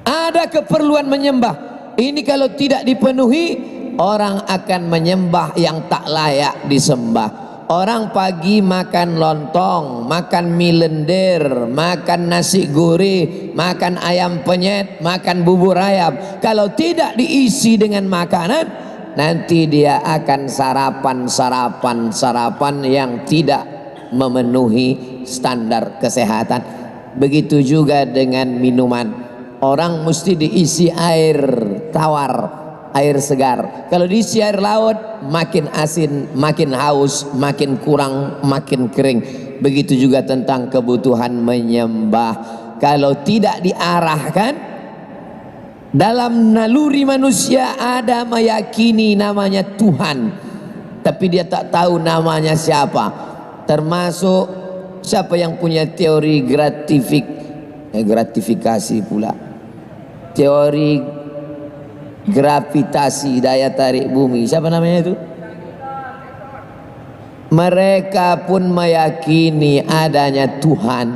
Ada keperluan menyembah. Ini kalau tidak dipenuhi, orang akan menyembah yang tak layak disembah. Orang pagi makan lontong, makan mie lendir, makan nasi gurih, makan ayam penyet, makan bubur ayam. Kalau tidak diisi dengan makanan, nanti dia akan sarapan yang tidak memenuhi standar kesehatan. Begitu juga dengan minuman. Orang mesti diisi air tawar, air segar. Kalau diisi air laut, makin asin, makin haus, makin kurang, makin kering. Begitu juga tentang kebutuhan menyembah. Kalau tidak diarahkan, dalam naluri manusia ada meyakini namanya Tuhan, tapi dia tak tahu namanya siapa. Termasuk siapa yang punya teori gratifikasi pula, teori gravitasi, daya tarik bumi, siapa namanya itu? Mereka pun meyakini adanya Tuhan,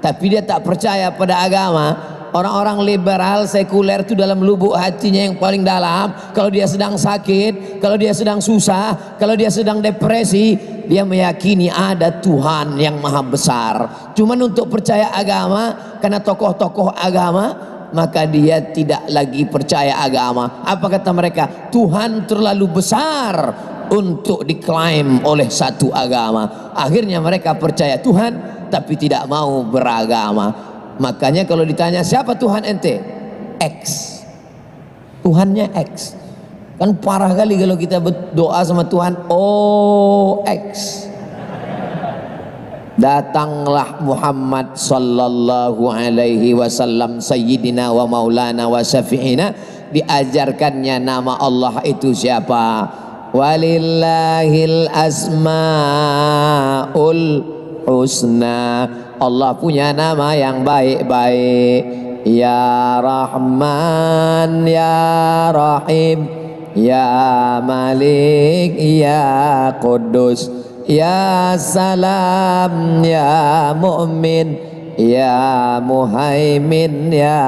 tapi dia tak percaya pada agama. Orang-orang liberal sekuler itu dalam lubuk hatinya yang paling dalam, kalau dia sedang sakit, kalau dia sedang susah, kalau dia sedang depresi, dia meyakini ada Tuhan yang maha besar. Cuman untuk percaya agama, karena tokoh-tokoh agama, maka dia tidak lagi percaya agama. Apa kata mereka? Tuhan terlalu besar untuk diklaim oleh satu agama. Akhirnya mereka percaya Tuhan tapi tidak mau beragama. Makanya kalau ditanya siapa Tuhan ente? X. Tuhannya X. Kan parah kali kalau kita berdoa sama Tuhan, oh X. Datanglah Muhammad sallallahu alaihi wasallam, sayyidina wa maulana wa syafi'ina, diajarkannya nama Allah itu siapa? Walillahil asmaul husna. Allah punya nama yang baik-baik. Ya Rahman, Ya Rahim, Ya Malik, Ya Qudus, Ya Salam, Ya Mu'min, Ya Muhaimin, Ya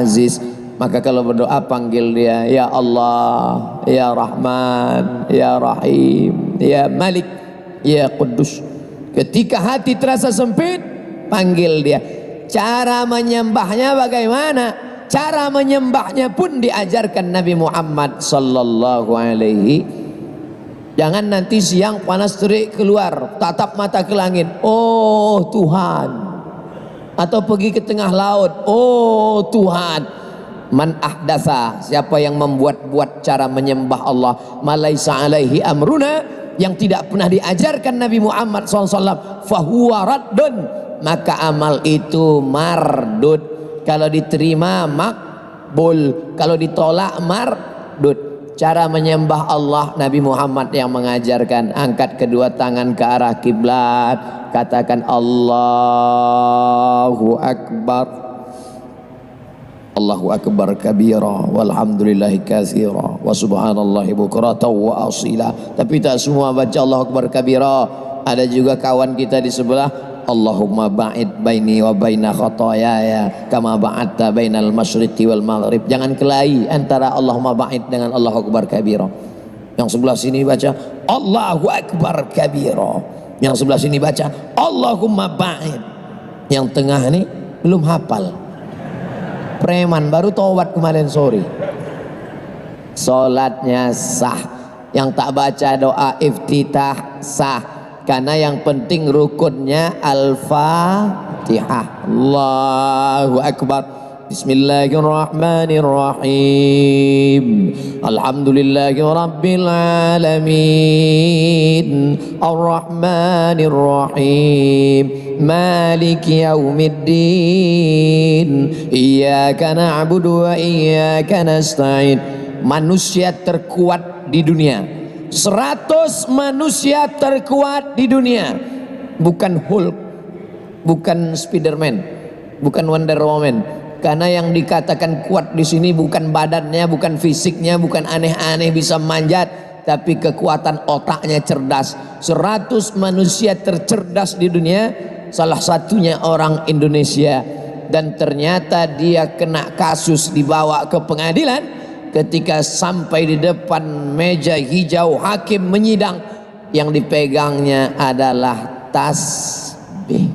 Aziz. Maka kalau berdoa panggil dia, Ya Allah, Ya Rahman, Ya Rahim, Ya Malik, Ya Qudus. Ketika hati terasa sempit, panggil dia. Cara menyembahnya bagaimana? Cara menyembahnya pun diajarkan Nabi Muhammad sallallahu alaihi. Jangan nanti siang panas terik keluar, tatap mata ke langit, oh Tuhan. Atau pergi ke tengah laut, oh Tuhan. Man ahdatsa, siapa yang membuat-buat cara menyembah Allah, malaisa alaihi amruna, yang tidak pernah diajarkan Nabi Muhammad SAW, fahuwa raddun, maka amal itu mardud. Kalau diterima makbul, kalau ditolak mardud. Cara menyembah Allah Nabi Muhammad yang mengajarkan. Angkat kedua tangan ke arah kiblat, katakan Allahu Akbar. Allahu Akbar kabira walhamdulillahi katsira wa subhanallahi bukratan wa asila. Tapi tak semua baca Allahu Akbar kabira. Ada juga kawan kita di sebelah, Allahumma ba'id baini wa baina khotoyaya kama ba'adta bainal masyriqi wal maghrib. Jangan kelahi antara Allahumma ba'id dengan Allahu Akbar kabira. Yang sebelah sini baca Allahu Akbar kabira, yang sebelah sini baca Allahumma ba'id. Yang tengah ini belum hafal, preman baru taubat kemarin sore. Salatnya sah. Yang tak baca doa iftitah sah, karena yang penting rukunnya Al-Fatihah. Allahu Akbar. Bismillahirrahmanirrahim. Alhamdulillahi rabbil alamin. Ar-Rahmanirrahim. Maliki yaumiddin. Iyyaka na'budu wa iyyaka nasta'in. Manusia terkuat di dunia, 100 manusia terkuat di dunia. Bukan Hulk, bukan Spiderman, bukan Wonder Woman. Karena yang dikatakan kuat di sini bukan badannya, bukan fisiknya, bukan aneh-aneh bisa manjat, tapi kekuatan otaknya cerdas. 100 manusia tercerdas di dunia, salah satunya orang Indonesia. dan ternyata dia kena kasus, dibawa ke pengadilan. Ketika sampai di depan meja hijau hakim menyidang, yang dipegangnya adalah tasbih.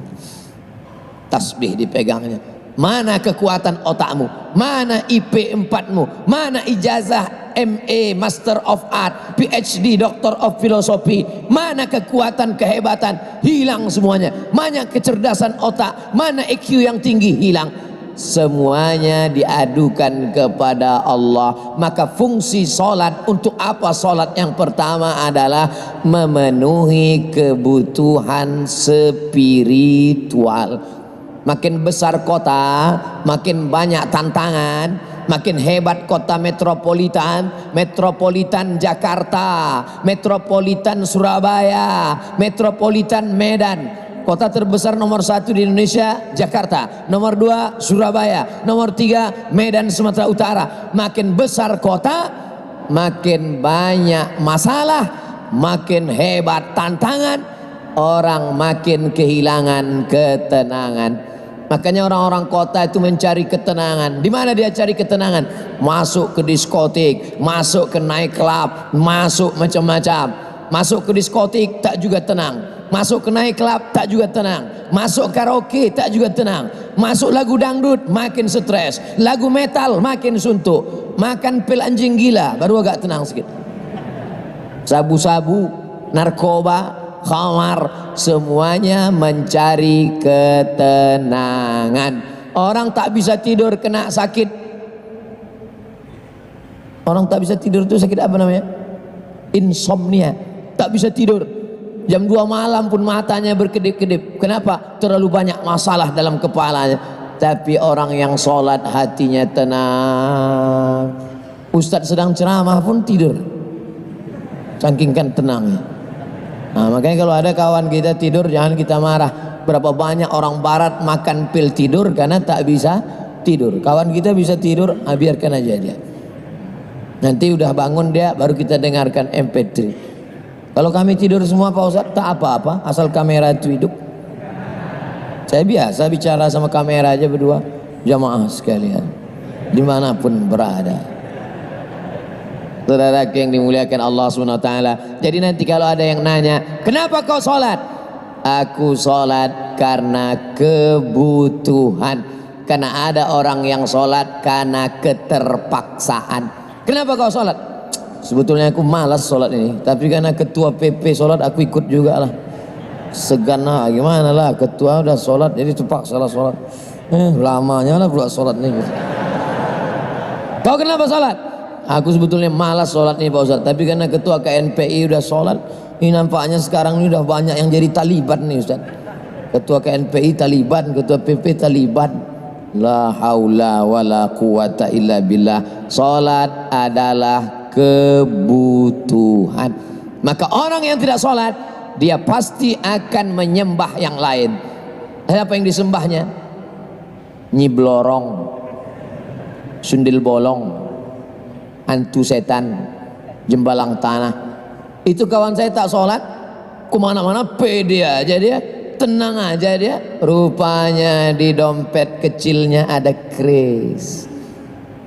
Tasbih dipegangnya. Mana kekuatan otakmu? Mana IP 4-mu? Mana ijazah MA, Master of Art, PhD, Doctor of Philosophy? Mana kekuatan, kehebatan? Hilang semuanya. Mana kecerdasan otak? Mana IQ yang tinggi? Hilang. Semuanya diadukan kepada Allah. Maka fungsi solat, untuk apa solat? Yang pertama adalah memenuhi kebutuhan spiritual. Makin besar kota, makin banyak tantangan. Makin hebat kota metropolitan, metropolitan Jakarta, metropolitan Surabaya, metropolitan Medan. Kota terbesar nomor 1 di Indonesia Jakarta, nomor 2 Surabaya, nomor 3 Medan Sumatera Utara. Makin besar kota, makin banyak masalah, makin hebat tantangan, orang makin kehilangan ketenangan. Makanya orang-orang kota itu mencari ketenangan. Di mana dia cari ketenangan? Masuk ke diskotik, masuk ke night club, masuk macam-macam. Masuk ke diskotik tak juga tenang. Masuk ke night club tak juga tenang. Masuk karaoke tak juga tenang. Masuk lagu dangdut makin stres. Lagu metal makin suntuk. Makan pil anjing gila baru agak tenang sedikit. Sabu-sabu, narkoba, khamar, semuanya mencari ketenangan. Orang tak bisa tidur kena sakit. Orang tak bisa tidur itu sakit apa namanya? Insomnia. Tak bisa tidur. Jam 2 malam pun matanya berkedip-kedip. Kenapa? Terlalu banyak masalah dalam kepalanya. Tapi orang yang sholat hatinya tenang. Ustadz sedang ceramah pun tidur. Saking kan tenangnya. Nah, makanya kalau ada kawan kita tidur jangan kita marah. Berapa banyak orang barat makan pil tidur karena tak bisa tidur. Kawan kita bisa tidur, biarkan aja dia. Nanti udah bangun dia baru kita dengarkan MP3. Kalau kami tidur semua Pak Ustadz tak apa-apa, asal kamera itu hidup. Saya biasa bicara sama kamera aja berdua. Jamaah sekalian, dimanapun berada. Saudara yang dimuliakan Allah SWT. Jadi nanti kalau ada yang nanya, kenapa kau sholat? Aku sholat karena kebutuhan. Karena ada orang yang sholat karena keterpaksaan. Kenapa kau sholat? Sebetulnya aku malas sholat ini, tapi karena ketua PP sholat aku ikut juga lah. Segan lah, gimana lah, ketua udah sholat jadi terpaksa lah sholat. Lamanya lah pula sholat nih. Kau kenapa sholat? Aku sebetulnya malas sholat nih Pak Ustadz, tapi karena ketua KNPI udah sholat, ini nampaknya sekarang ini udah banyak yang jadi Taliban nih Ustadz. Ketua KNPI Taliban, ketua PP Taliban. La haula wala quwata illa billah. Sholat adalah kebutuhan. Maka orang yang tidak sholat, dia pasti akan menyembah yang lain. Apa yang disembahnya? Nyi Blorong, Sundil Bolong, hantu setan, jembalang tanah. Itu kawan saya tak sholat, kemana-mana pede aja dia, tenang aja dia. Rupanya di dompet kecilnya ada kris.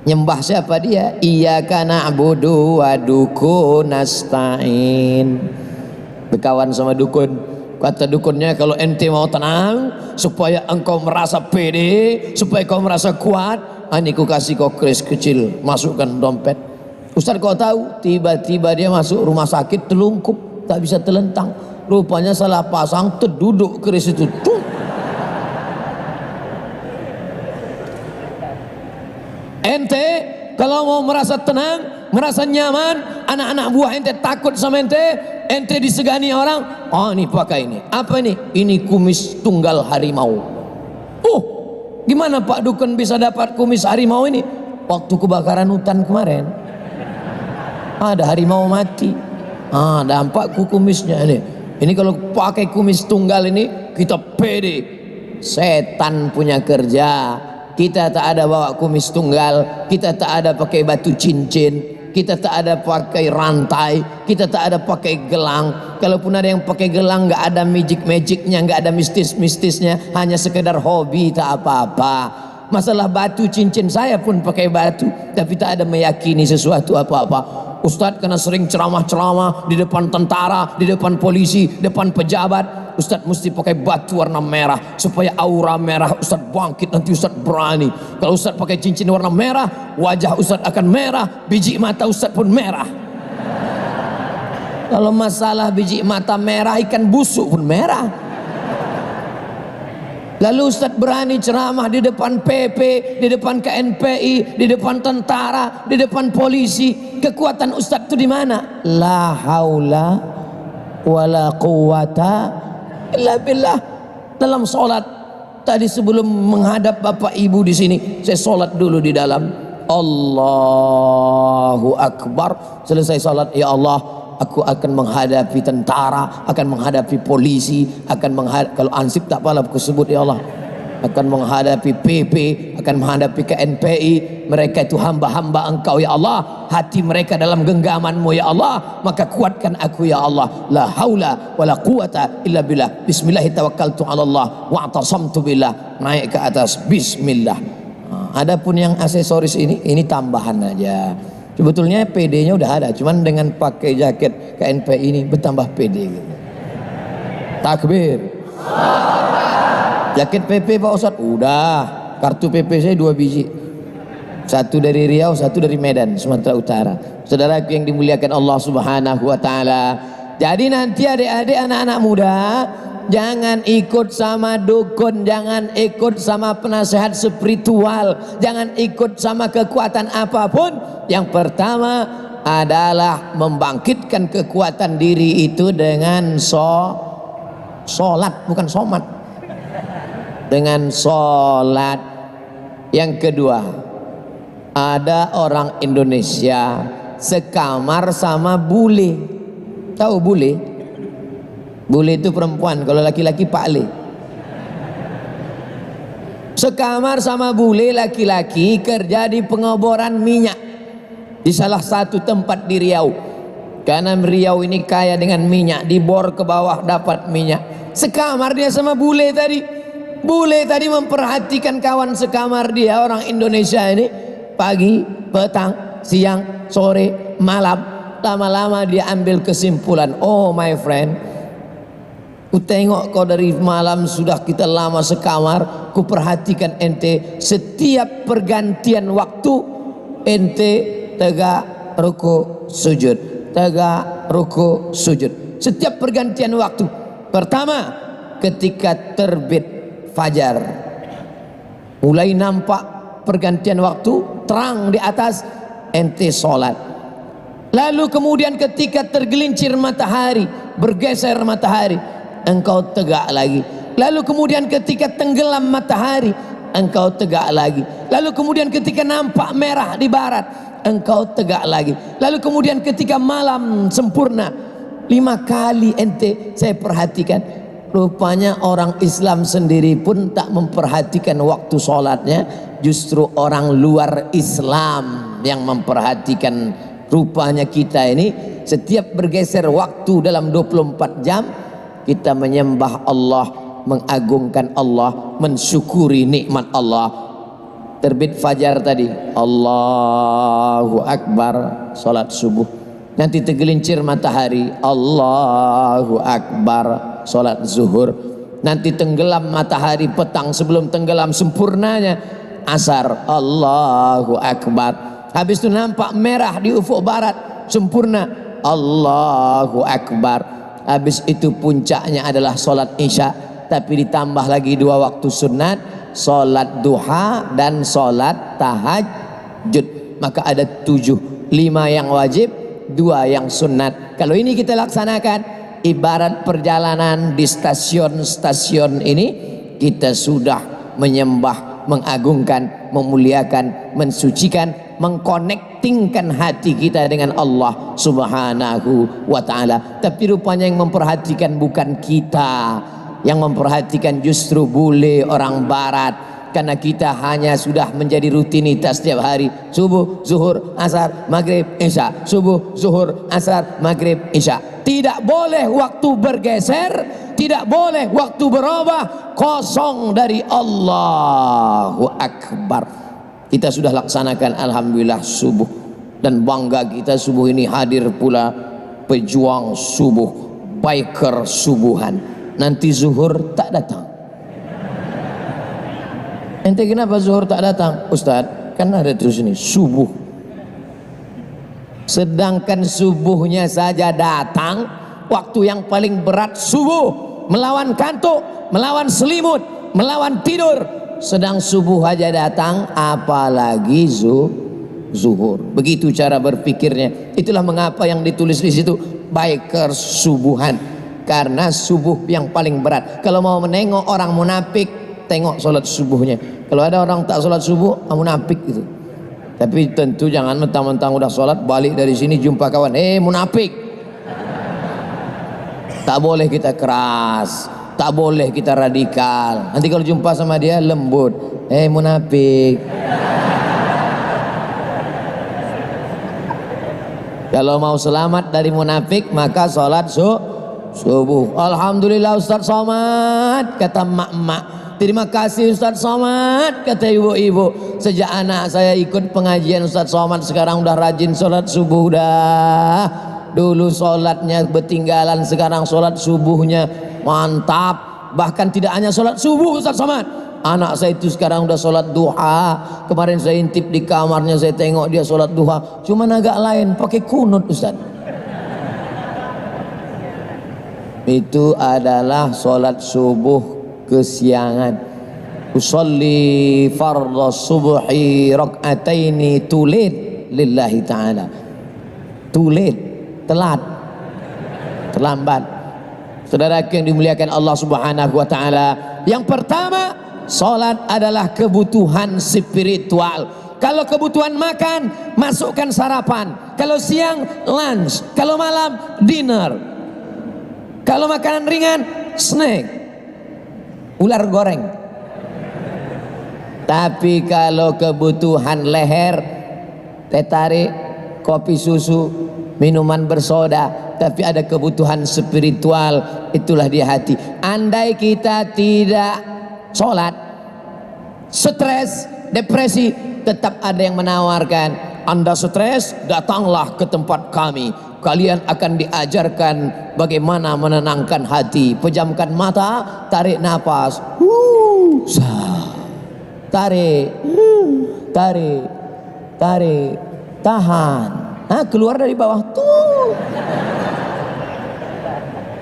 Nyembah siapa dia? Iyyaka na'budu wa dukun nasta'in. Berkawan sama dukun. Kata dukunnya, kalau ente mau tenang, supaya engkau merasa pede, supaya kau merasa kuat, ini ku kasih kau kris kecil, masukkan dompet. Ustaz kau tahu, tiba-tiba dia masuk rumah sakit telungkup, tak bisa telentang. Rupanya salah pasang, terduduk kris itu. Ente kalau mau merasa tenang, merasa nyaman, anak-anak buah ente takut sama ente disegani orang. Oh ini pakai ini. Apa ini? Ini kumis tunggal harimau. Oh, gimana Pak Dukun bisa dapat kumis harimau ini? Waktu kebakaran hutan kemarin, ada harimau mati. Dampak kumisnya ini. Ini kalau pakai kumis tunggal ini kita pede. Setan punya kerja. Kita tak ada bawa kumis tunggal, kita tak ada pakai batu cincin. kita tak ada pakai rantai, kita tak ada pakai gelang. Kalaupun ada yang pakai gelang, nggak ada magic-magicnya, nggak ada mistis-mistisnya, hanya sekedar hobi, tak apa-apa. Masalah batu cincin, saya pun pakai batu, tapi tak ada meyakini sesuatu apa-apa. Ustadz karena sering ceramah-ceramah di depan tentara, di depan polisi, depan pejabat, Ustadz mesti pakai batu warna merah supaya aura merah Ustadz bangkit, nanti Ustadz berani. Kalau Ustadz pakai cincin warna merah, wajah Ustadz akan merah, biji mata Ustadz pun merah. Kalau masalah biji mata merah, ikan busuk pun merah. Lalu Ustadz berani ceramah di depan PP, di depan KNPI, di depan tentara, di depan polisi. Kekuatan Ustadz itu di mana? La haula wala quwata illa billah. Dalam sholat tadi sebelum menghadap Bapak Ibu di sini, saya sholat dulu di dalam. Allahu Akbar. Selesai sholat, ya Allah, aku akan menghadapi tentara, akan menghadapi polisi, kalau ansip tak apalah aku sebut, ya Allah, akan menghadapi PP, akan menghadapi KNPI. Mereka itu hamba-hamba Engkau, ya Allah, hati mereka dalam genggaman-Mu, ya Allah, maka kuatkan aku, ya Allah. La haula wala quwata illa billah. Bismillah tawakkaltu 'ala Allah wa atasamtu billah. Naik ke atas, bismillah. Adapun yang aksesoris ini tambahan aja. Sebetulnya PD-nya udah ada, cuman dengan pakai jaket KNPI ini bertambah PD gitu. Takbir. Jaket PP Pak Ustadz udah, kartu PP saya 2 biji, 1 dari Riau, 1 dari Medan, Sumatera Utara. Saudaraku yang dimuliakan Allah Subhanahu wa taala. Jadi nanti adik-adik, anak-anak muda, jangan ikut sama dukun, jangan ikut sama penasehat spiritual, jangan ikut sama kekuatan apapun. Yang pertama adalah membangkitkan kekuatan diri itu dengan sholat, bukan somat, dengan sholat. Yang kedua, ada orang Indonesia sekamar sama bule. Tahu bule? Bule itu perempuan, kalau laki-laki Pak Le. Sekamar sama bule laki-laki kerja di pengoboran minyak di salah satu tempat di Riau. Karena Riau ini kaya dengan minyak, dibor ke bawah dapat minyak. Sekamar dia sama bule tadi. Bule tadi memperhatikan kawan sekamar dia, orang Indonesia ini, pagi, petang, siang, sore, malam. Lama-lama dia ambil kesimpulan, oh my friend, ku tengok kau dari malam sudah kita lama sekamar, ku perhatikan ente setiap pergantian waktu ente tegak ruku sujud, tegak ruku sujud. Setiap pergantian waktu. Pertama, ketika terbit fajar, mulai nampak pergantian waktu, terang di atas, ente sholat. Lalu kemudian ketika tergelincir matahari, bergeser matahari, engkau tegak lagi. Lalu kemudian ketika tenggelam matahari, engkau tegak lagi. Lalu kemudian ketika nampak merah di barat, engkau tegak lagi. Lalu kemudian ketika malam sempurna, 5 kali ente saya perhatikan. Rupanya orang Islam sendiri pun tak memperhatikan waktu sholatnya, justru orang luar Islam yang memperhatikan. Rupanya kita ini setiap bergeser waktu dalam 24 jam kita menyembah Allah, mengagungkan Allah, mensyukuri nikmat Allah. Terbit fajar tadi, Allahu Akbar, salat subuh. Nanti tergelincir matahari, Allahu Akbar, salat zuhur. Nanti tenggelam matahari petang, sebelum tenggelam sempurnanya asar, Allahu Akbar. Habis itu nampak merah di ufuk barat, sempurna, Allahu Akbar. Habis itu puncaknya adalah solat isya, tapi ditambah lagi 2 waktu sunat, solat duha dan solat tahajud. Maka ada 7, 5 yang wajib, 2 yang sunat. Kalau ini kita laksanakan, ibarat perjalanan di stasiun-stasiun ini, kita sudah menyembah, mengagungkan, memuliakan, mensucikan, mengkonektingkan hati kita dengan Allah Subhanahu wa ta'ala. Tapi rupanya yang memperhatikan bukan kita, yang memperhatikan justru bule orang barat. karena kita hanya sudah menjadi rutinitas setiap hari, subuh, zuhur, asar, maghrib, isya, subuh, zuhur, asar, maghrib, isya. Tidak boleh waktu bergeser, tidak boleh waktu berubah, kosong dari Allahu Akbar. Kita sudah laksanakan alhamdulillah subuh, dan bangga kita subuh ini hadir pula pejuang subuh, biker subuhan. Nanti zuhur tak datang. Ente kenapa zuhur tak datang? Ustaz, kan ada terus ini subuh. Sedangkan subuhnya saja datang, waktu yang paling berat subuh, melawan kantuk, melawan selimut, melawan tidur. Sedang subuh aja datang, apalagi zuhur. Begitu cara berpikirnya. Itulah mengapa yang ditulis di situ biker subuhan, karena subuh yang paling berat. Kalau mau menengok orang munafik, tengok sholat subuhnya. Kalau ada orang tak sholat subuh, munafik itu. Tapi tentu jangan mentang-mentang udah sholat balik dari sini jumpa kawan, munafik. Tak boleh kita keras, tak boleh kita radikal. Nanti kalau jumpa sama dia lembut, munafik. Kalau mau selamat dari munafik, maka sholat subuh. Alhamdulillah Ustaz Somad, kata mak-mak. Terima kasih Ustaz Somad, kata ibu-ibu. Sejak anak saya ikut pengajian Ustaz Somad, sekarang udah rajin sholat subuh dah. Dulu sholatnya ketinggalan, sekarang sholat subuhnya mantap. Bahkan tidak hanya sholat subuh Ustaz Somad, anak saya itu sekarang udah sholat duha. Kemarin saya intip di kamarnya, saya tengok dia sholat duha, cuman agak lain, pakai kunut Ustaz. Itu adalah sholat subuh kesiangan. Usolli fardhu subhi rak'ataini tulid lillahi ta'ala. Tulid, telat, terlambat. Saudara yang dimuliakan Allah Subhanahu wa taala, yang pertama, salat adalah kebutuhan spiritual. Kalau kebutuhan makan, masukkan sarapan. Kalau siang, lunch. Kalau malam, dinner. Kalau makanan ringan, snack, ular goreng. Tapi kalau kebutuhan leher, teh tarik, kopi susu, minuman bersoda, tapi ada kebutuhan spiritual, itulah di hati. Andai kita tidak sholat, stres, depresi, tetap ada yang menawarkan. Anda stres, datanglah ke tempat kami. Kalian akan diajarkan bagaimana menenangkan hati. Pejamkan mata, tarik nafas, tarik, tarik, tarik, tahan. Keluar dari bawah tuh.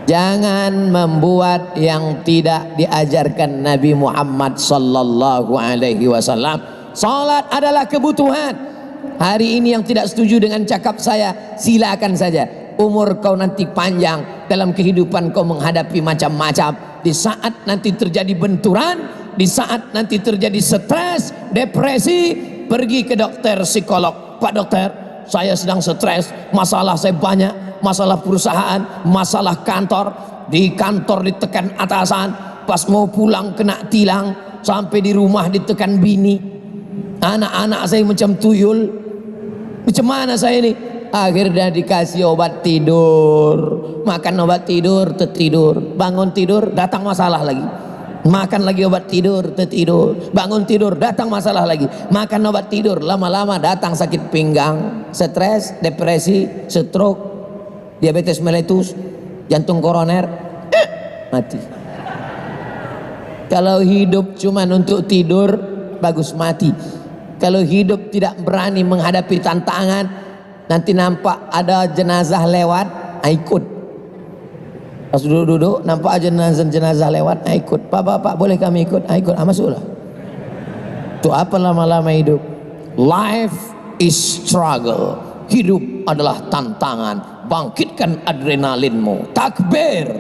Jangan membuat yang tidak diajarkan Nabi Muhammad sallallahu alaihi wasallam. Salat adalah kebutuhan. Hari ini yang tidak setuju dengan cakap saya, silakan saja. Umur kau nanti panjang, dalam kehidupan kau menghadapi macam-macam. Di saat nanti terjadi benturan, di saat nanti terjadi stres, depresi, pergi ke dokter psikolog. Pak dokter, saya sedang stres, masalah saya banyak, masalah perusahaan, masalah kantor. Di kantor ditekan atasan, pas mau pulang kena tilang, sampai di rumah ditekan bini. Anak-anak saya macam tuyul. Macam mana saya ini? Akhirnya dikasih obat tidur, makan obat tidur, tertidur. Bangun tidur, datang masalah lagi. Makan lagi obat tidur, tertidur. Bangun tidur, datang masalah lagi. Makan obat tidur, lama-lama datang sakit pinggang, stres, depresi, stroke, diabetes mellitus, jantung koroner, mati. Kalau hidup cuma untuk tidur, bagus mati. Kalau hidup tidak berani menghadapi tantangan, nanti nampak ada jenazah lewat, ikut. Pas duduk-duduk, nampak aja jenazah lewat, ikut. Pak, boleh kami ikut? Ikut, masuklah. Itu apa lama-lama hidup? Life is struggle. Hidup adalah tantangan. Bangkitkan adrenalinmu. Takbir.